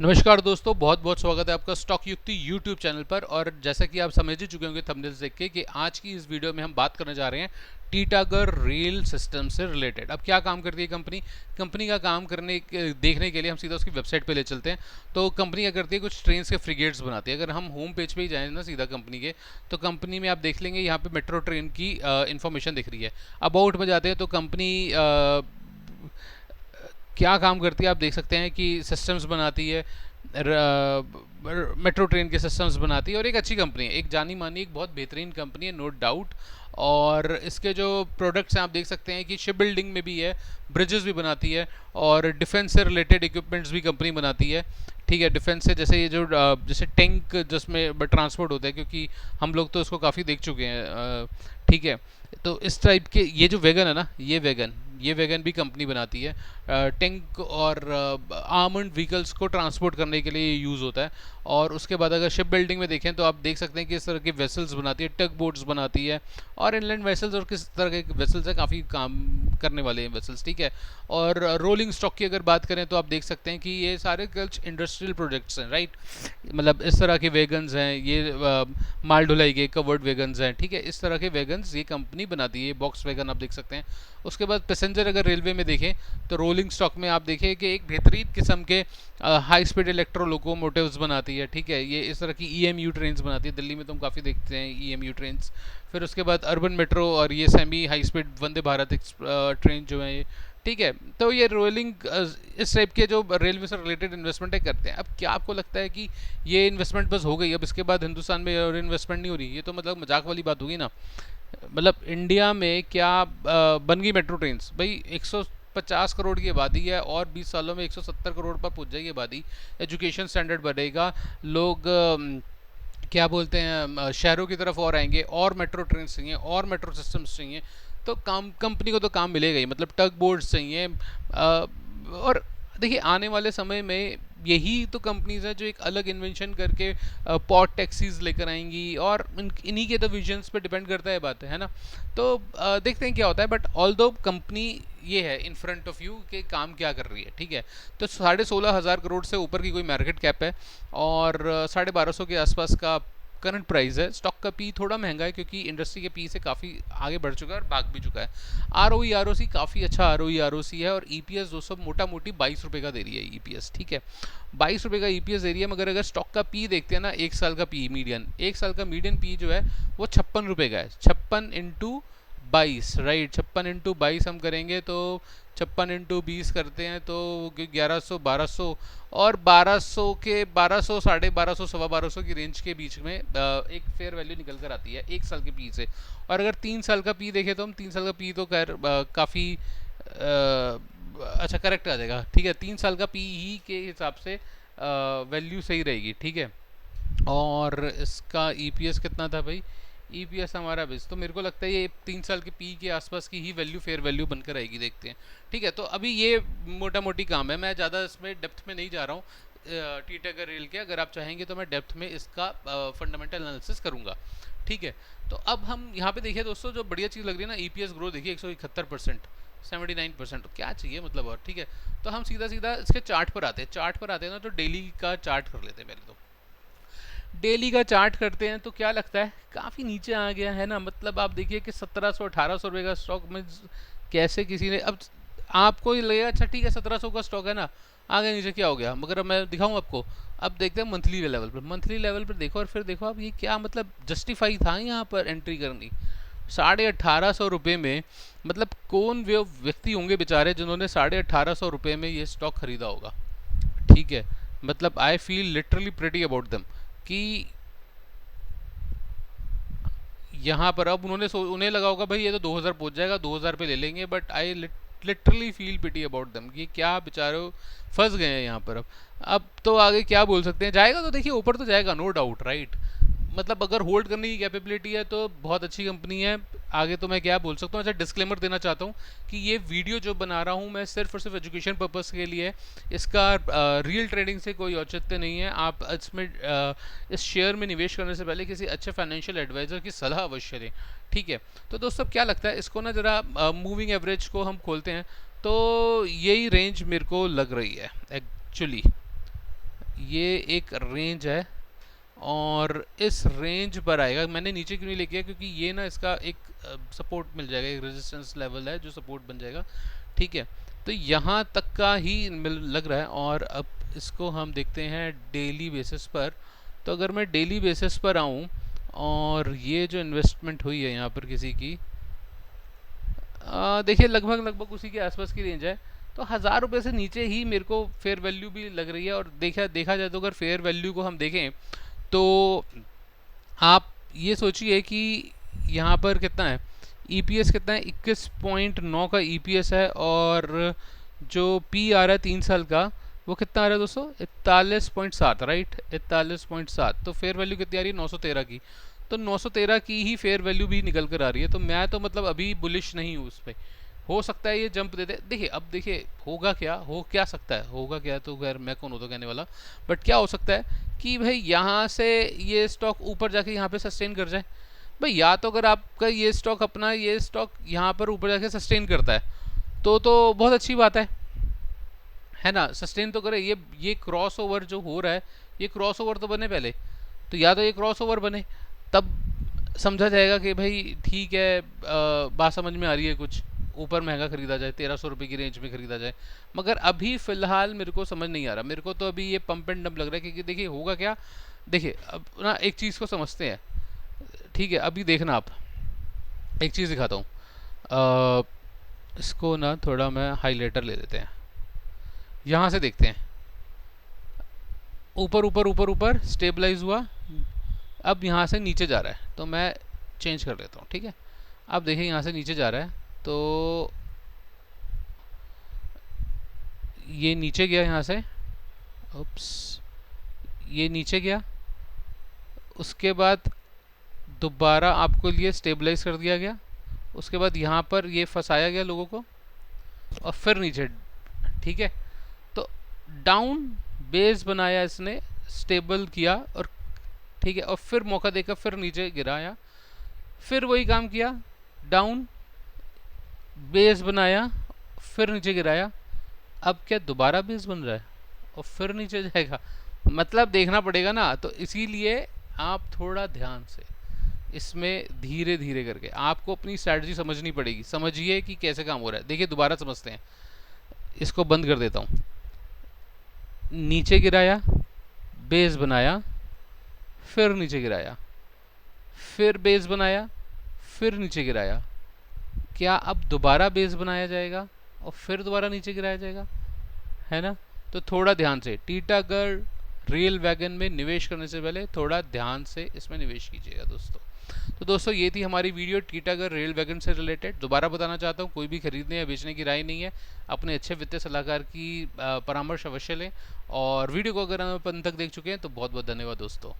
नमस्कार दोस्तों, बहुत बहुत स्वागत है आपका स्टॉक युक्ति यूट्यूब चैनल पर। और जैसा कि आप समझ ही चुके होंगे थंबनेल देख के कि आज की इस वीडियो में हम बात करने जा रहे हैं टीटागढ़ रेल सिस्टम से रिलेटेड। अब क्या काम करती है कंपनी का काम करने देखने के लिए हम सीधा उसकी वेबसाइट पे ले चलते हैं। तो कंपनी क्या करती है, कुछ ट्रेन के फ्रिगेट्स बनाती है। अगर हम होम पेज पे ही जाएँ ना सीधा कंपनी के, तो कंपनी में आप देख लेंगे यहाँ पे मेट्रो ट्रेन की इन्फॉर्मेशन दिख रही है। अबाउट में जाते हैं तो कंपनी क्या काम करती है आप देख सकते हैं कि सिस्टम्स बनाती है, मेट्रो ट्रेन के सिस्टम्स बनाती है और एक अच्छी कंपनी है, एक जानी मानी, एक बहुत बेहतरीन कंपनी है, नो डाउट। और इसके जो प्रोडक्ट्स हैं आप देख सकते हैं कि शिप बिल्डिंग में भी है, ब्रिजेस भी बनाती है और डिफेंस से रिलेटेड इक्विपमेंट्स भी कंपनी बनाती है। ठीक है, डिफेंस से जैसे ये जो जैसे टैंक जिसमें ट्रांसपोर्ट होता है, क्योंकि हम लोग तो इसको काफ़ी देख चुके हैं। ठीक है, तो इस टाइप के ये जो वैगन है ना, ये वैगन भी कंपनी बनाती है। टैंक और आर्मर्ड व्हीकल्स को ट्रांसपोर्ट करने के लिए यूज़ होता है। और उसके बाद अगर शिप बिल्डिंग में देखें तो आप देख सकते हैं कि इस तरह के वेसल्स बनाती है, टग बोट्स बनाती है और इनलैंड वेसल्स और किस तरह के वेसल्स है, काफ़ी काम करने वाले हैं वेसल्स। ठीक है, और रोलिंग स्टॉक की अगर बात करें तो आप देख सकते हैं कि ये सारे कुछ इंडस्ट्रियल प्रोजेक्ट्स हैं, राइट। मतलब इस तरह के वैगन्स हैं, ये माल ढुलाई के कवर्ड वैगन्स हैं। ठीक है, इस तरह के वैगन्स ये कंपनी बनाती है, बॉक्स वैगन आप देख सकते हैं। उसके बाद पैसेंजर अगर रेलवे में देखें तो रोलिंग स्टॉक में आप देखें कि एक बेहतरीन किस्म के हाई स्पीड इलेक्ट्रो लोकोमोटिव्स बनाती है। ठीक है, ये इस तरह की ईएमयू ट्रेन्स बनाती है, दिल्ली में तो हम काफ़ी देखते हैं ईएमयू ट्रेन्स। फिर उसके बाद अर्बन मेट्रो और ये semi high speed Vande Bharat train जो है ये। ठीक है, तो ये रोलिंग इस टाइप के जो रेलवे से रिलेटेड इन्वेस्टमेंट करते हैं। अब क्या आपको लगता है कि ये इन्वेस्टमेंट बस हो गई, अब इसके बाद हिंदुस्तान में और इन्वेस्टमेंट नहीं हो रही? ये तो मतलब मजाक वाली बात होगी ना। मतलब इंडिया में क्या बन गई मेट्रो ट्रेन्स भाई, 150 करोड़ की आबादी है और 20 सालों में 170 करोड़ पर पहुंच जाएगी आबादी। एजुकेशन स्टैंडर्ड बढ़ेगा, लोग क्या बोलते हैं शहरों की तरफ और आएंगे, और मेट्रो ट्रेन चाहिए और मेट्रो सिस्टम्स चाहिए। तो काम कंपनी को तो काम मिलेगा ही, मतलब टग बोर्ड्स चाहिए। और देखिए आने वाले समय में यही तो कंपनीज हैं जो एक अलग इन्वेंशन करके पॉट टैक्सीज लेकर आएंगी, और इन्हीं के तो विजन्स पे डिपेंड करता है, बात है ना। तो देखते हैं क्या होता है, बट ऑल दो कंपनी ये है इन फ्रंट ऑफ यू कि काम क्या कर रही है। ठीक है, तो 16,500 करोड़ से ऊपर की कोई मार्केट कैप है और 1250 के आसपास का करंट प्राइस है। स्टॉक का पी थोड़ा महंगा है क्योंकि इंडस्ट्री के पी से काफ़ी आगे बढ़ चुका है और भाग भी चुका है। R O E R O सी काफ़ी अच्छा R O E R O सी है और ई पी एस दोस्तों मोटा मोटी 22 रुपये का दे रही है ई पी एस। ठीक है, 22 रुपये का ई पी एस दे रही है, मगर अगर स्टॉक का पी देखते हैं ना, एक साल का पी मीडियन, एक साल का मीडियन पी जो है वो 56 रुपये का है। 56 × 22, राइट, 56 × 22 हम करेंगे तो 56 × 20 करते हैं तो 1100 1200, और 1200 के 1200 1250 1250 की रेंज के बीच में एक फेयर वैल्यू निकल कर आती है एक साल के पी से। और अगर 3 साल का पी देखें तो हम 3 साल का पी तो खैर काफ़ी अच्छा करेक्ट आ जाएगा। ठीक है, 3 साल का पी ही के हिसाब से वैल्यू सही रहेगी। ठीक है, और इसका ईपीएस कितना था भाई? ईपीएस हमारा बेस तो मेरे को लगता है ये 3 साल के पी के आसपास की ही वैल्यू फेयर वैल्यू बनकर आएगी, देखते हैं। ठीक है, तो अभी ये मोटा मोटी काम है, मैं ज़्यादा इसमें डेप्थ में नहीं जा रहा हूँ टीटागढ़ रेल के। अगर आप चाहेंगे तो मैं डेप्थ में इसका फंडामेंटल एनालिसिस करूँगा। ठीक है, तो अब हम यहाँ पे देखिए दोस्तों, जो बढ़िया चीज़ लग रही है ना, ईपीएस ग्रोथ देखिए 171%, 79%, तो क्या चाहिए मतलब। और ठीक है, तो हम सीधा सीधा इसके चार्ट पर आते हैं। चार्ट पर आते हैं ना, तो डेली का चार्ट कर लेते हैं पहले। तो डेली का चार्ट करते हैं तो क्या लगता है, काफ़ी नीचे आ गया है ना। मतलब आप देखिए कि 1700-1800 रुपये का स्टॉक में कैसे किसी ने, अब आपको ये लगेगा अच्छा ठीक है 1700 का स्टॉक है ना, आगे नीचे क्या हो गया, मगर अब मैं दिखाऊं आपको। अब देखते हैं मंथली लेवल पर, मंथली लेवल पर देखो और फिर देखो आप ये क्या मतलब जस्टिफाई था यहाँ पर एंट्री करनी 1850 रुपये में। मतलब कौन वे व्यक्ति होंगे बेचारे जिन्होंने 1850 रुपये में ये स्टॉक खरीदा होगा। ठीक है, मतलब I feel literally pretty about them कि यहाँ पर अब उन्हें लगा होगा भाई ये तो 2000 पहुंच जाएगा, 2000 पे ले लेंगे, but I literally feel pity about them कि क्या बेचारे फंस गए हैं यहाँ पर। अब तो आगे क्या बोल सकते हैं, जाएगा तो देखिए ऊपर तो जाएगा, नो डाउट, राइट। मतलब अगर होल्ड करने की कैपेबिलिटी है तो बहुत अच्छी कंपनी है। आगे तो मैं क्या बोल सकता हूँ, अच्छा डिस्क्लेमर देना चाहता हूँ कि ये वीडियो जो बना रहा हूँ मैं सिर्फ और सिर्फ एजुकेशन पर्पस के लिए, इसका रियल ट्रेडिंग से कोई औचित्य नहीं है। आप इसमें इस शेयर में निवेश करने से पहले किसी अच्छे फाइनेंशियल एडवाइजर की सलाह अवश्य लें। ठीक है, तो दोस्तों क्या लगता है, इसको ना ज़रा मूविंग एवरेज को हम खोलते हैं तो यही रेंज मेरे को लग रही है एक्चुअली। ये एक रेंज है और इस रेंज पर आएगा। मैंने नीचे क्यों नहीं लेके गया, क्योंकि ये ना इसका एक सपोर्ट मिल जाएगा, एक रेजिस्टेंस लेवल है जो सपोर्ट बन जाएगा, ठीक है। तो यहाँ तक का ही लग रहा है। और अब इसको हम देखते हैं डेली बेसिस पर। तो अगर मैं डेली बेसिस पर आऊँ और ये जो इन्वेस्टमेंट हुई है यहाँ पर किसी की, देखिए लगभग उसी के आसपास की रेंज है। तो 1000 रुपये से नीचे ही मेरे को फेयर वैल्यू भी लग रही है। और देखा जाए तो अगर फेयर वैल्यू को हम देखें तो आप ये सोचिए कि यहाँ पर कितना है ईपीएस, कितना है 21.9 का ईपीएस है। और जो पी आ रहा है 3 साल का वो कितना आ रहा है दोस्तों, 41.7, राइट, 41.7। तो फेयर वैल्यू कितनी आ रही है, 913 की। तो 913 की ही फेयर वैल्यू भी निकल कर आ रही है। तो मैं तो मतलब अभी बुलिश नहीं हूँ उस पर। हो सकता है ये जंप दे दे। देखिए अब देखिए होगा क्या, हो क्या सकता है, होगा क्या तो खैर मैं कौन होता कहने वाला। बट क्या हो सकता है कि भाई यहाँ से ये स्टॉक ऊपर जाके यहाँ पे सस्टेन कर जाए। भाई या तो अगर आपका ये स्टॉक अपना ये स्टॉक यहाँ पर ऊपर जाके सस्टेन करता है तो बहुत अच्छी बात है ना, सस्टेन तो करे। ये क्रॉस ओवर जो हो रहा है, ये क्रॉस ओवर तो बने पहले। तो या तो ये क्रॉस ओवर बने, तब समझा जाएगा कि भाई ठीक है, बात समझ में आ रही है, कुछ ऊपर महंगा खरीदा जाए, 1300 रुपये की रेंज में खरीदा जाए। मगर अभी फ़िलहाल मेरे को समझ नहीं आ रहा। मेरे को तो अभी ये पंप एंड डंप लग रहा है, क्योंकि देखिए होगा क्या। देखिए अब ना एक चीज़ को समझते हैं, ठीक है। अभी देखना आप, एक चीज़ दिखाता हूँ। इसको ना थोड़ा मैं हाईलाइटर ले लेते हैं, यहाँ से देखते हैं। ऊपर ऊपर ऊपर ऊपर स्टेबलाइज हुआ, अब यहाँ से नीचे जा रहा है। तो मैं चेंज कर लेता हूँ, ठीक है। अब देखिए यहाँ से नीचे जा रहा है, तो ये नीचे गया यहाँ से, उप्स, ये नीचे गया। उसके बाद दोबारा आपको लिए स्टेबलाइज कर दिया गया। उसके बाद यहाँ पर ये फंसाया गया लोगों को, और फिर नीचे, ठीक है। तो डाउन बेस बनाया इसने, स्टेबल किया, और ठीक है, और फिर मौका देकर फिर नीचे गिराया, फिर वही काम किया, डाउन बेस बनाया, फिर नीचे गिराया। अब क्या दोबारा बेस बन रहा है और फिर नीचे जाएगा। मतलब देखना पड़ेगा ना। तो इसीलिए आप थोड़ा ध्यान से इसमें धीरे धीरे करके आपको अपनी स्ट्रैटेजी समझनी पड़ेगी। समझिए कि कैसे काम हो रहा है। देखिए दोबारा समझते हैं, इसको बंद कर देता हूँ। नीचे गिराया, बेस बनाया, फिर नीचे गिराया, फिर बेस बनाया, फिर नीचे गिराया। क्या अब दोबारा बेस बनाया जाएगा और फिर दोबारा नीचे गिराया जाएगा, है ना। तो थोड़ा ध्यान से टीटागढ़ रेल वैगन में निवेश करने से पहले थोड़ा ध्यान से इसमें निवेश कीजिएगा दोस्तों। तो दोस्तों ये थी हमारी वीडियो टीटागढ़ रेल वैगन से रिलेटेड। दोबारा बताना चाहता हूँ, कोई भी खरीदने या बेचने की राय नहीं है। अपने अच्छे वित्तीय सलाहकार की परामर्श अवश्य लें। और वीडियो को अगर हम अपन तक देख चुके हैं तो बहुत बहुत धन्यवाद दोस्तों।